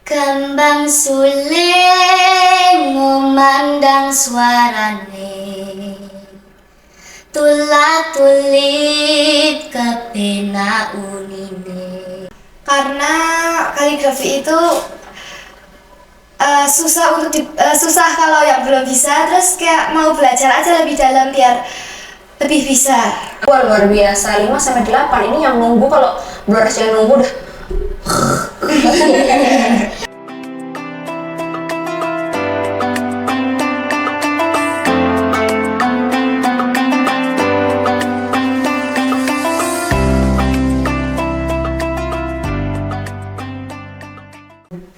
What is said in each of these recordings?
Kembang suling memandang suarane, tulah tulip kepena unine. Karena kaligrafi itu susah kalau yang belum bisa, terus kayak mau belajar aja lebih dalam biar lebih bisa. Wah, luar biasa. 5-8 ini yang nunggu, kalau Blores yang nunggu udah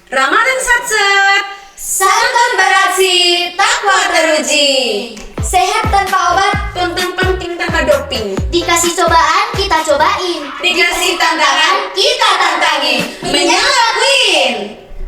Ramadan Satset, Santun beraksi, takwa teruji. Sehat tanpa obat, tentang penting tanpa doping. Dikasih cobaan, kita cobain. Dikasih tantangan, kita tantangin. Menyala Queen.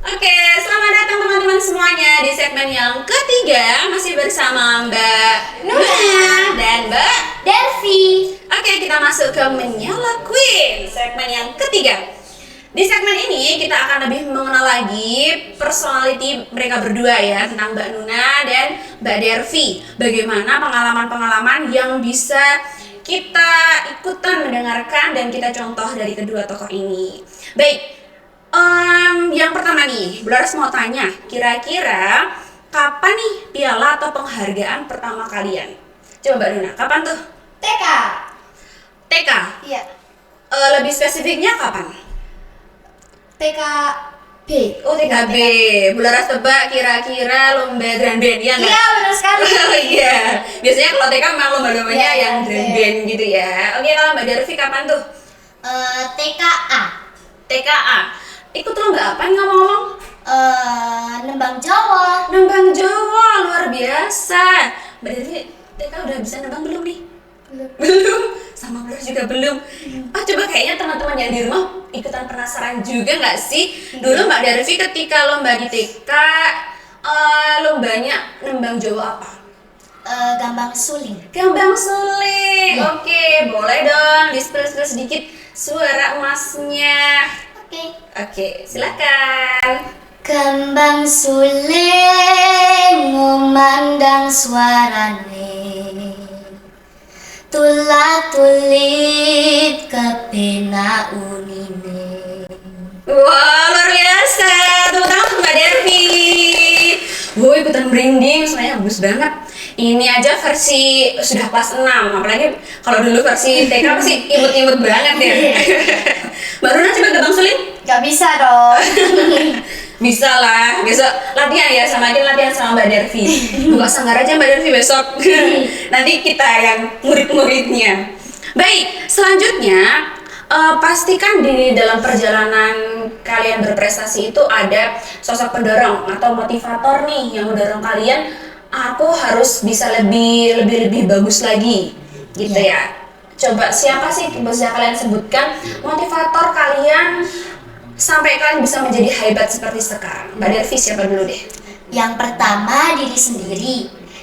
Oke, selamat datang teman-teman semuanya di segmen yang ketiga. Masih bersama Mbak Nuna dan Mbak Delvi. Oke, kita masuk ke Menyala Queen, segmen yang ketiga. Di segmen ini kita akan lebih mengenal lagi personality mereka berdua ya, tentang Mbak Nuna dan Mbak Delvi. Bagaimana pengalaman-pengalaman yang bisa kita ikutan mendengarkan dan kita contoh dari kedua tokoh ini. Baik, yang pertama nih, Blores mau tanya, kira-kira kapan nih piala atau penghargaan pertama kalian? Coba Mbak Nuna, kapan tuh? TK. TK? Iya, Lebih spesifiknya kapan? TKB. Oh, TKB. Blores tebak kira-kira lomba drum band, ya nggak? Iya, benar sekali. Oh iya. Biasanya kalau TK memang lomba-lombanya Iya, yang iya, drum iya. band gitu ya. Oke, kalau Mbak Delvi kapan tuh? TKA, TKA. Ikut lomba apa nih ngomong-ngomong? Nembang Jawa. Nembang Jawa, luar biasa. Mbak Delvi, TK udah bisa nembang belum nih? Belum. Sama Blores juga belum. Coba kayaknya teman-teman yang di rumah ikutan penasaran juga nggak sih? Dulu Mbak Delvi ketika lomba di TK, lombanya nembang Jawa apa? Gambang suling. Gambang suling. Oke, boleh dong di-spill sedikit suara emasnya. Oke, silakan. Kembang suling memandang suarane, tulah tulip kepena unine. Wah, luar biasa. Tepuk tangan untuk Mbak Delvi. Wow, ikutan merinding, suaranya bagus banget. Ini aja versi sudah kelas 6, apalagi kalau dulu versi TK pasti imut-imut banget ya. Mbak Nuna coba gambang suling? Gak bisa dong. Bisa lah, besok latihan ya, latihan sama Mbak Delvi. Buka sanggar aja Mbak Delvi besok. Nanti kita yang murid-muridnya. Baik, selanjutnya pastikan di dalam perjalanan kalian berprestasi itu ada sosok pendorong atau motivator nih yang mendorong kalian, aku harus bisa lebih bagus lagi gitu ya. Coba siapa sih bisa kalian sebutkan motivator kalian sampai kalian bisa menjadi hebat seperti sekarang? Mbak Delvi siapa dulu deh? Yang pertama diri sendiri,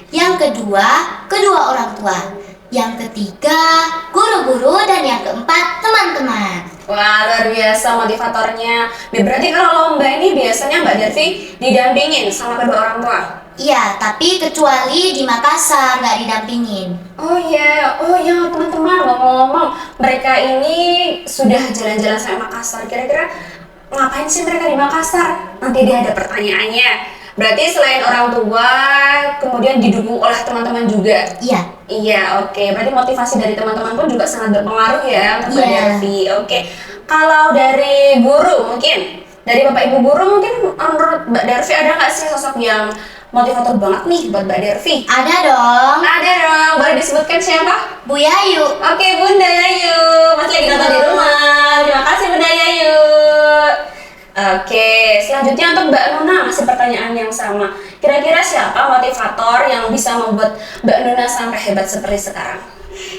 yang kedua orang tua, yang ketiga guru-guru, dan yang keempat teman-teman. Wah, luar biasa motivatornya. Berarti kalau lomba ini biasanya Mbak Delvi didampingin sama kedua orang tua? Iya, tapi kecuali di Makassar nggak didampingin. Oh ya teman-teman, ngomong-ngomong, mereka ini sudah jalan-jalan sampai Makassar. Kira-kira ngapain sih mereka di Makassar? Nanti dia ada pertanyaannya. Berarti selain orang tua, kemudian didukung oleh teman-teman juga? Iya. Iya, oke. Berarti motivasi dari teman-teman pun juga sangat berpengaruh ya untuk Mbak Iya. Delvi. Oke. Kalau dari guru mungkin, dari Bapak Ibu guru mungkin menurut Mbak Delvi ada nggak sih sosok yang motivator banget nih buat Mbak Delvi? Ada dong, Ada dong. Boleh disebutkan siapa? Bu Yayu. Oke, Bunda Yayu. Masih lagi nonton di rumah. Terima kasih Bunda Yayu. Oke, selanjutnya untuk Mbak Nuna masih pertanyaan yang sama. Kira-kira siapa motivator yang bisa membuat Mbak Nuna sampai hebat seperti sekarang?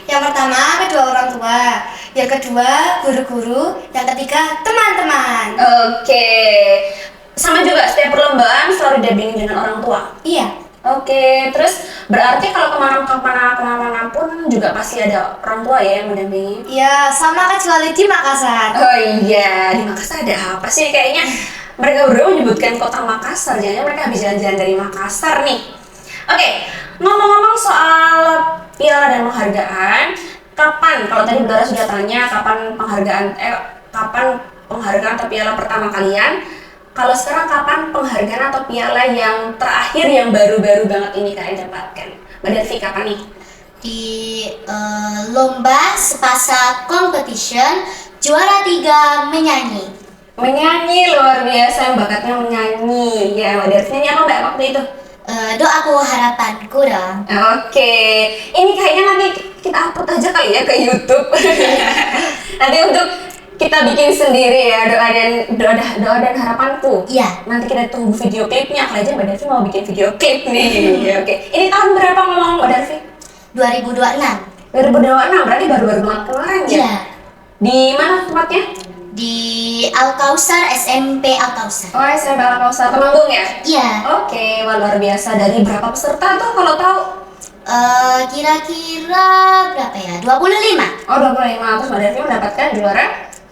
Yang pertama kedua orang tua, yang kedua guru-guru, yang ketiga teman-teman. Oke, sama juga setiap perlombaan selalu didampingin dengan orang tua. Iya. Oke, terus berarti kalau kemana-mana pun juga pasti ada orang tua ya yang mendampingi. Iya, sama kecuali di Makassar. Oh iya, di Makassar ada apa sih? Kayaknya mereka berdua menyebutkan kota Makassar. Jangan mereka habis jalan-jalan dari Makassar nih. Oke, ngomong-ngomong soal piala dan penghargaan, kapan? Kalau tadi Budara sudah tanya kapan penghargaan atau piala pertama kalian? Kalau sekarang kapan penghargaan atau piala yang terakhir yang baru-baru banget ini kalian dapatkan? Mbak Delvi, kapan nih? Di lomba Sepasa Competition juara 3 menyanyi. Menyanyi, luar biasa, bakatnya menyanyi. Ya, Mbak Delvi nyanyi apa Mbak waktu itu? Doaku harapanku dong. Oke, ini kayaknya nanti kita upload aja kali ya ke YouTube. Nanti untuk kita bikin sendiri ya, doa dan harapanku. Iya. Nanti kita tunggu video klipnya. Kali aja Mbak Delvi mau bikin video klip nih. Oke. Ini tahun berapa ngomong Mbak Delvi? 2026. 2026, berarti baru-baru banget kemarin ya? Iya. Di mana tempatnya? Di Al-Kausar, SMP Al-Kausar. Oh, SMP Al-Kausar Temanggung ya? Iya. Oke, wah luar biasa. Dari berapa peserta tuh kalau tahu? Kira-kira berapa ya? 25. Oh, 25. Terus Mbak Delvi mendapatkan juara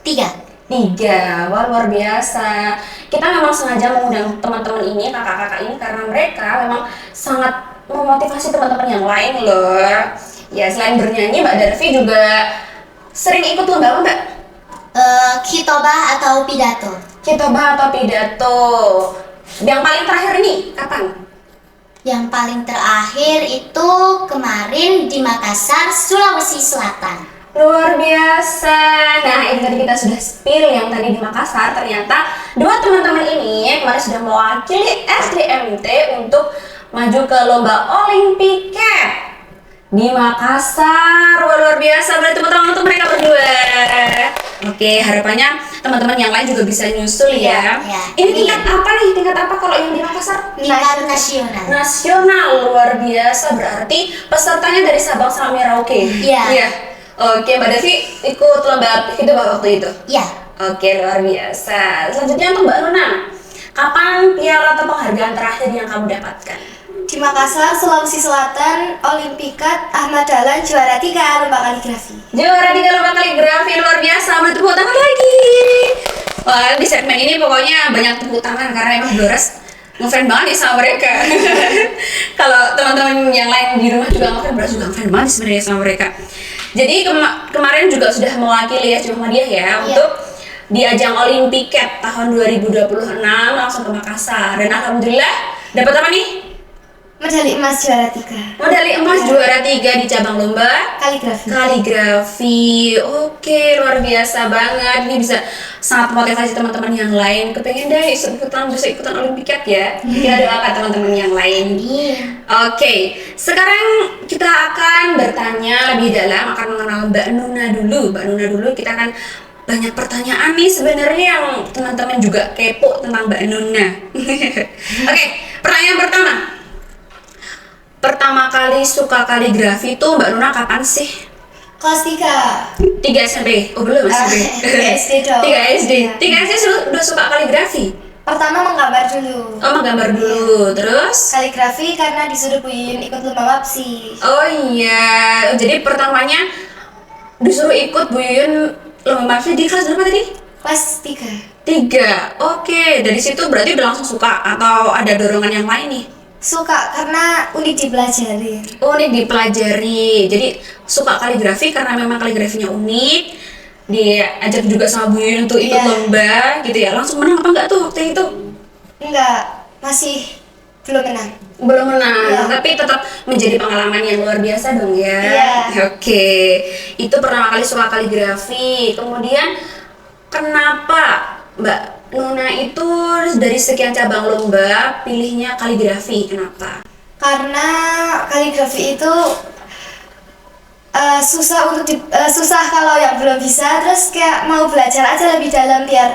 3. Wah luar biasa. Kita memang sengaja mengundang teman-teman ini, kakak-kakak ini karena mereka memang sangat memotivasi teman-teman yang lain loh. Ya selain bernyanyi, Mbak Delvi juga sering ikut lomba Mbak? Khitobah atau pidato. Khitobah atau pidato. Yang paling terakhir nih kapan? Yang paling terakhir itu kemarin di Makassar, Sulawesi Selatan. Luar biasa. Nah, ini tadi kita sudah spill yang tadi di Makassar. Ternyata dua teman-teman ini kemarin sudah mewakili SDMT untuk maju ke lomba Olimpiket di Makassar. Wah, luar biasa. Berarti tepuk tangan untuk mereka berdua. Oke, harapannya teman-teman yang lain juga bisa nyusul ya. Iya. Ini tingkat apa nih? Tingkat apa kalau yang di Makassar? Tingkat nasional. Nasional, luar biasa. Berarti pesertanya dari Sabang sampai Merauke. Iya. Oke, Mbak Devi ikut lomba itu waktu itu? Iya. Oke, luar biasa. Selanjutnya untuk Mbak Nuna, kapan piala atau penghargaan terakhir yang kamu dapatkan? Di Makassar, Sulawesi Selatan, Olimpikat Ahmad Dahlan juara 3 lomba kaligrafi. Juara 3 lomba kaligrafi, luar biasa. Boleh tepuk tangan lagi. Wah, di segmen ini pokoknya banyak tepuk tangan karena emang Doras ngefans banget nih sama mereka. Kalau teman-teman yang lain di rumah juga ngefans, Doras juga ngefans banget sebenarnya sama mereka. Jadi kemarin juga sudah mewakili SDM Muhammadiyah ya untuk di ajang Olimpiket tahun 2026 langsung ke Makassar. Dan alhamdulillah dapat apa nih? Medali emas juara 3. Medali emas juara 3 di cabang lomba Kaligrafi. Oke, luar biasa banget. Ini bisa sangat motivasi teman-teman yang lain. Kepengen deh bisa ikutan Olimpiket ya. Kita doakan teman-teman yang lain. Oke, sekarang kita akan bertanya lebih dalam, akan mengenal Mbak Nuna dulu. Kita akan banyak pertanyaan nih sebenarnya yang teman-teman juga kepo tentang Mbak Nuna. Oke, pertanyaan pertama. Pertama kali suka kaligrafi itu Mbak Nuna kapan sih? Kelas 3. 3 SMP? Oh belum SMP. 3 SD dong. 3 SD. Iya. 3 SD udah suka kaligrafi? Pertama menggambar dulu. Oh menggambar dulu, terus? Kaligrafi karena disuruh Bu Yuyun ikut lomba MAPSI. Oh iya, jadi pertamanya disuruh ikut Bu Yuyun lomba MAPSI di kelas berapa tadi? Kelas 3. 3. Oke, dari situ berarti udah langsung suka atau ada dorongan yang lain nih? Suka karena unik dipelajari. Unik dipelajari. Jadi suka kaligrafi karena memang kaligrafinya unik. Diajak juga sama Bu Yuyun untuk ikut lomba gitu ya. Langsung menang apa enggak tuh waktu itu? Enggak, masih belum menang. Belum menang, Iya. tapi tetap menjadi pengalaman yang luar biasa dong ya. Iya. Oke, itu pertama kali suka kaligrafi. Kemudian kenapa Mbak Nuna itu dari sekian cabang lomba pilihnya kaligrafi? Kenapa? Karena kaligrafi itu susah kalau yang belum bisa, terus kayak mau belajar aja lebih dalam biar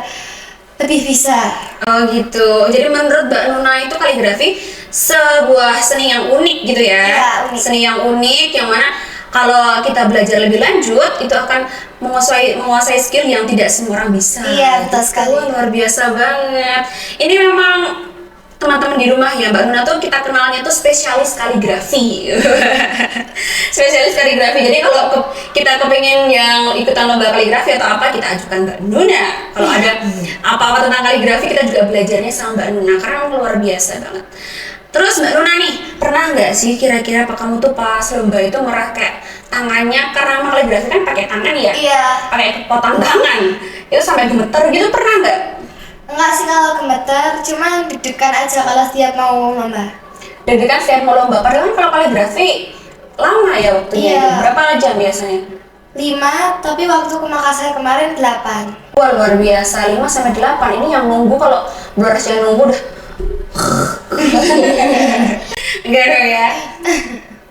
lebih bisa. Oh gitu. Jadi menurut Mbak Nuna itu kaligrafi sebuah seni yang unik gitu ya? Iya, unik. Seni yang unik yang mana kalau kita belajar lebih lanjut itu akan menguasai skill yang tidak semua orang bisa. Iya, betul sekali. Wah, luar biasa banget. Ini memang teman-teman di rumah ya, Mbak Nuna tuh kita kenalnya tuh spesialis kaligrafi. Spesialis kaligrafi. Jadi kalau kita kepengen yang ikutan lomba kaligrafi atau apa, kita ajukan Mbak Nuna. Kalau ada apa-apa tentang kaligrafi, kita juga belajarnya sama Mbak Nuna karena emang luar biasa banget. Terus Mbak Nuna nih, pernah nggak sih kira-kira apa kamu tuh pas lomba itu merasa kayak tangannya, karena emang kaligrafi kan pakai tangan ya? Iya. Pakai kekuatan tangan. Itu sampai gemeter gitu, pernah nggak? Enggak sih kalau gemeter, cuma deg-degan aja kalau setiap mau lomba. Deg-degan setiap mau lomba, padahal kan kalau kaligrafi lama ya waktunya. Iya. Itu. Berapa jam biasanya? 5, tapi waktu ke Makassar kemarin 8. Wah luar biasa, 5 sampai 8. Ini yang nunggu, kalau beras yang nunggu udah enggak dong ya.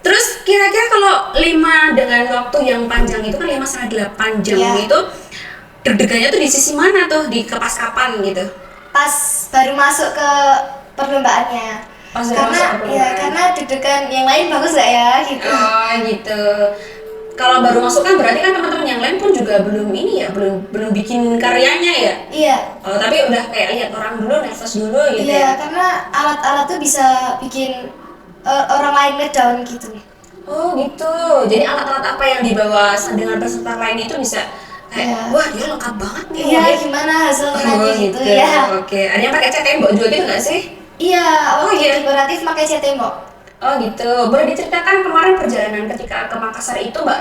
Terus kira-kira kalau 5 dengan waktu yang panjang itu kan 5 sampai 8 jam Iya. itu deg-degannya tuh di sisi mana tuh? Di pas kapan gitu? Pas baru masuk ke perlombaannya. Pas baru Karena masuk ke perlombaan. karena deg-degan yang lain bagus gak ya gitu. Oh gitu. Kalau baru masuk kan berarti kan teman-teman yang lain pun juga belum ini ya, belum bikin karyanya ya. Iya. Oh, tapi udah kayak lihat orang dulu, nervous dulu gitu Iya, ya. karena alat-alat tuh bisa bikin orang lain ngedown gitu. Oh gitu. Jadi alat-alat apa yang dibawa dengan peserta lain itu bisa kayak Iya. wah dia lengkap banget nih. Iya, Dia- gimana hasil Oh nanti gitu ya. Oke. Ada yang pakai cat tembok juga gitu nggak sih? Iya, Oh, waktu iya. dekoratif pakai cat tembok. Oh gitu. Boleh diceritakan kemarin perjalanan ketika ke Makassar itu Mbak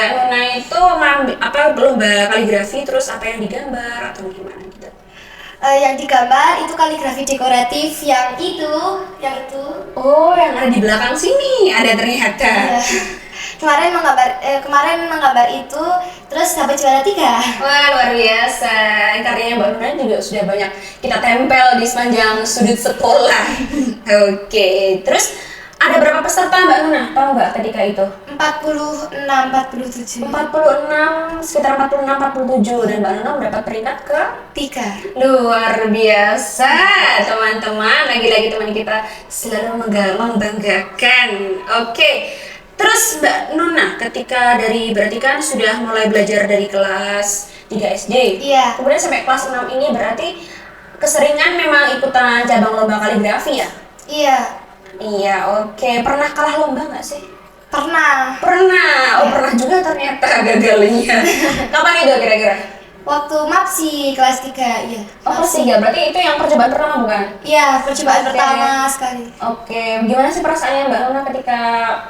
Nuna itu ngambil apa lomba kaligrafi, terus apa yang digambar atau gimana gitu? Yang digambar itu kaligrafi dekoratif, yang itu. Oh, yang ada di belakang sini ada ternyata. Iya. Kemarin menggambar itu, terus dapat juara 3. Wah luar biasa, karyanya Mbak Nuna juga sudah banyak kita tempel di sepanjang sudut sekolah. Oke, terus ada berapa peserta Mbak Nuna? Tahu nggak ketika itu? 46, 47. 46, sekitar 46, 47 dan Mbak Nuna mendapat peringkat ke 3. luar biasa teman-teman, lagi-lagi teman kita selalu membanggakan. Oke, terus Mbak Nuna ketika berarti kan sudah mulai belajar dari kelas 3 SD, Iya. kemudian sampai kelas 6 ini berarti keseringan memang ikutan cabang lomba kaligrafi ya? Iya, Iya, oke. Pernah kalah lomba nggak sih? pernah. Pernah, oh pernah juga ternyata gagalnya. Kapan itu kira-kira? Waktu MAPSI kelas 3, iya. Oh kelas 3, berarti itu yang percobaan pertama bukan? Iya, percobaan Oke. pertama sekali. Oke, gimana sih perasaannya Mbak Nuna ketika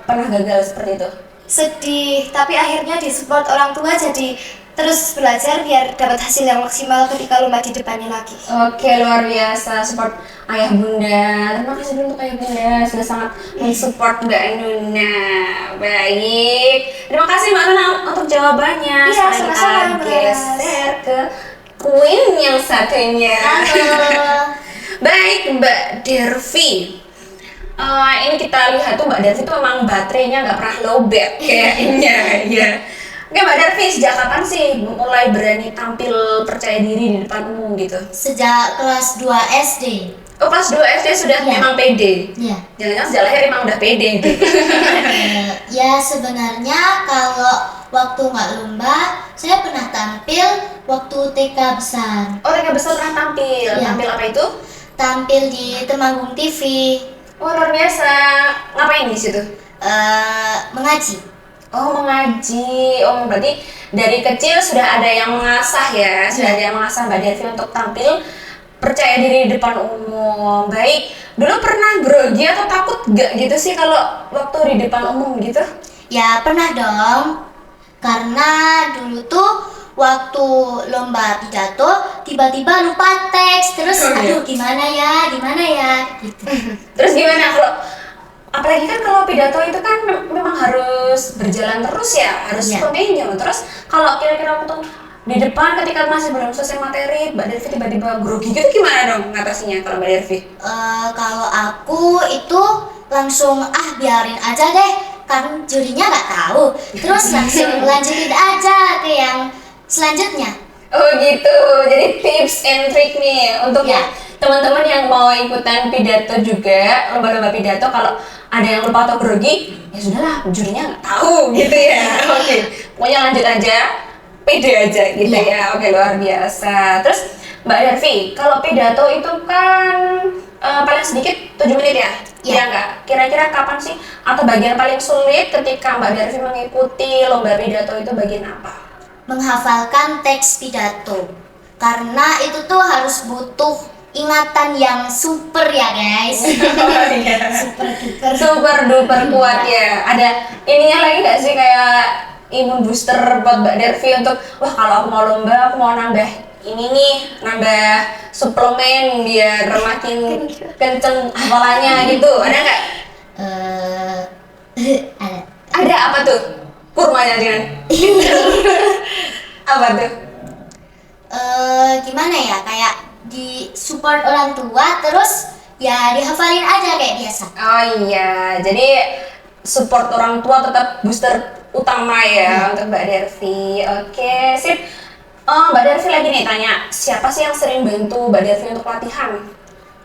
pernah gagal seperti itu? Sedih, tapi akhirnya disupport orang tua, jadi terus belajar biar dapat hasil yang maksimal ketika lomba di depannya lagi. Oke, luar biasa, support ayah bunda. Terima kasih dulu untuk ayah bunda sudah sangat mensupport Mbak Nuna. Baik, terima kasih Mbak Nuna untuk jawabannya. Iya, Sekarang sama-sama, kita Mbak. geser ke Queen yang satunya. Halo. Baik, Mbak Dervi. Ini kita lihat tuh Mbak Dervi tuh memang baterainya nggak pernah lowbat kayaknya ya. Oke Mbak Dervi, sejak kapan sih mulai berani tampil percaya diri di depan umum gitu? Sejak kelas 2 SD. Oh kelas 2 SD sudah Iya. memang pede? Ya. Jangan-jangan sejak lahir emang udah pede gitu? Ya sebenarnya kalau waktu nggak lomba, saya pernah tampil waktu TK besar. Oh TK besar pernah tampil, Iya. tampil apa itu? Tampil di Temanggung TV, Oh luar biasa, ngapain di situ? mengaji. Oh mengaji, oh berarti dari kecil sudah ada yang mengasah ya, sudah ada yang mengasah Mbak Dervi untuk tampil percaya diri di depan umum. Baik, dulu pernah grogi atau takut gak gitu sih kalau waktu di depan umum gitu? Ya pernah dong, karena dulu tuh waktu lomba pidato tiba-tiba lupa teks, terus Oh, iya. aduh gimana ya gitu. Terus gimana kalau apalagi kan kalau pidato itu kan memang harus berjalan terus ya, harus Iya. continue. Terus kalau kira-kira waktu di depan ketika masih belum selesai materi, Mbak Dervi tiba-tiba grogi gitu gimana dong ngatasinya kalau Mbak Dervi? Kalau aku itu langsung biarin aja deh, kan jurinya nggak tahu, terus langsung lanjutin aja ke yang selanjutnya. Oh gitu, jadi tips and trick nih untuk Ya. yang teman-teman yang mau ikutan pidato juga, lomba-lomba pidato, kalau ada yang lupa atau grogi, ya sudahlah, jurinya nggak tahu gitu ya. Oke, pokoknya lanjut aja, pede aja gitu Ya. ya. Oke, luar biasa. Terus Mbak Dervi, kalau pidato itu kan paling sedikit 7 menit ya? Iya. Iya nggak? Kira-kira kapan sih? Atau bagian paling sulit ketika Mbak Dervi mengikuti lomba pidato itu bagian apa? Menghafalkan teks pidato. Karena itu tuh harus butuh ingatan yang super ya guys. Super duper kuat ya. Ada ininya lagi nggak sih kayak imun booster buat Mbak Dervi untuk wah kalau aku mau lomba aku mau nambah ini nih, nambah suplemen biar makin kenceng hafalannya gitu. Ada nggak? Ada. Ada apa tuh? Kurma jangan. Apa tuh? Gimana ya, kayak di support orang tua terus ya dihafalin aja kayak biasa. Oh iya, jadi support orang tua tetap booster utama ya untuk Mbak Dervi. Oke, sip. Mbak Dervi lagi nih tanya, siapa sih yang sering bantu Mbak Dervi untuk latihan?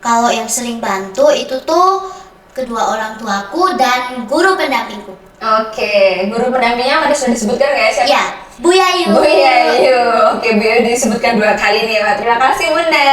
Kalau yang sering bantu itu tuh kedua orang tuaku dan guru pendampingku. Oke, guru pendampingnya tadi sudah disebutkan nggak ya siapa? Ya, Bu Yayu. Bu Yayu. Oke, Bu Yayu disebutkan 2 kali nih Mbak. Terima kasih Bunda.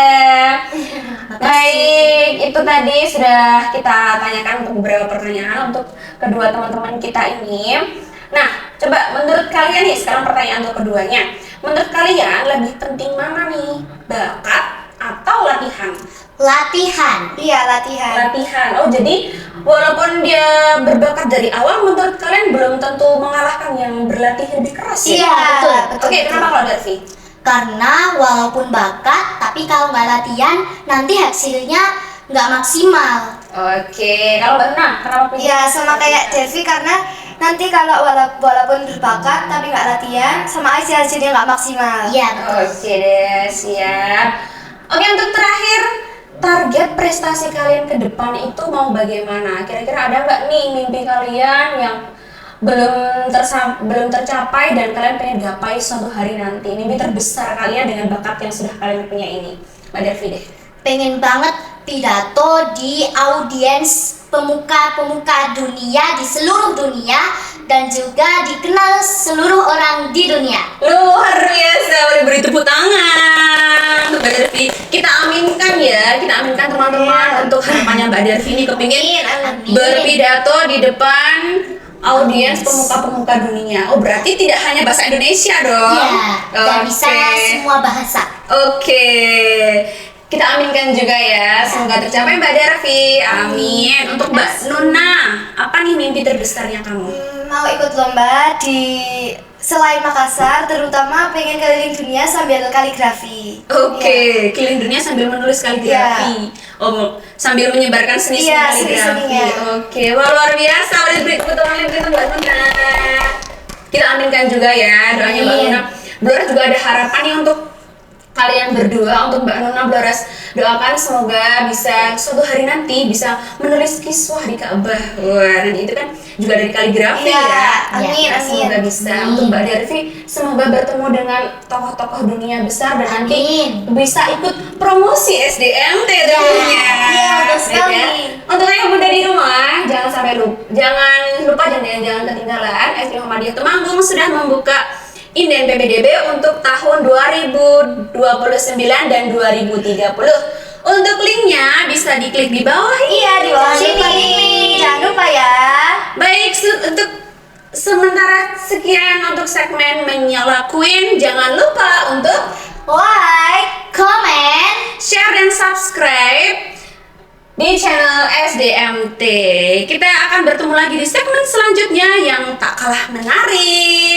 Baik, itu tadi sudah kita tanyakan untuk beberapa pertanyaan untuk kedua teman-teman kita ini. Nah, coba menurut kalian nih, sekarang pertanyaan untuk keduanya. Menurut kalian lebih penting mana nih, bakat atau latihan? Latihan. Iya, latihan. Latihan. Oh, jadi walaupun dia berbakat dari awal, menurut kalian belum tentu mengalahkan yang berlatih lebih keras ya? Iya, betul. Oke, kenapa kalau Dervi? Karena walaupun bakat, tapi kalau nggak latihan, nanti hasilnya nggak maksimal. Oke, kalau Mbak Nuna, kenapa pilih? Iya, sama kayak Devi karena nanti kalau walaupun berbakat tapi nggak latihan, sama aja hasilnya nggak maksimal. Iya, betul. Oke deh, siap. Oke, untuk terakhir, target prestasi kalian ke depan itu mau bagaimana? Kira-kira ada nggak nih mimpi kalian yang belum tercapai dan kalian pengen gapai suatu hari nanti? Mimpi terbesar kalian dengan bakat yang sudah kalian punya ini. Mbak Dervi deh. Pengen banget pidato di audiens pemuka-pemuka dunia di seluruh dunia dan juga dikenal seluruh orang di dunia. Luar biasa, boleh beri tepuk tangan untuk Mbak Dervi. Kita aminkan ya, kita aminkan teman-teman untuk harapannya Mbak Dervi ini kepingin Amin. berpidato di depan audiens pemuka-pemuka dunia. Oh, berarti tidak hanya bahasa Indonesia dong? Iya, dan bisa Oke. semua bahasa. Oke. Kita aminkan juga ya, semoga tercapai Mbak Dervi. Amin. Untuk Mbak Nuna, apa nih mimpi terbesarnya kamu? Mau ikut lomba di selain Makassar, terutama pengen keliling dunia sambil kaligrafi. Oke, keliling dunia sambil menulis kaligrafi. Oh, sambil menyebarkan seni Iya, kaligrafi. seni-seninya. Oke, wah luar biasa. Boleh beri tepuk tangan yang untuk Mbak Nuna. Kita aminkan juga ya doanya Mbak Nuna. Blora juga ada harapan nih untuk kalian berdua, untuk Mbak Nuna. Blora doakan semoga bisa suatu hari nanti bisa menulis kiswah di Ka'bah. Wah, nanti itu kan juga dari kaligrafi Iya, ya. amin, Ya, semoga amin. bisa. Amin. Untuk Mbak Dervi, semoga bertemu dengan tokoh-tokoh dunia besar dan nanti Amin. bisa ikut promosi SDMT tentunya. Iya, betul sekali. Ya. Untuk ayah bunda di rumah, jangan lupa jangan ketinggalan. SD Muhammadiyah Temanggung sudah membuka Inden PPDB untuk tahun 2029 dan 2030. Untuk linknya bisa diklik di bawah. Iya, di bawah Jangan lupa sini. nih. Jangan lupa ya. Baik, untuk sementara sekian untuk segmen Menyala Queen. Jangan lupa untuk Like, Comment. share dan subscribe di channel SDMT. Kita akan bertemu lagi di segmen selanjutnya yang tak kalah menarik.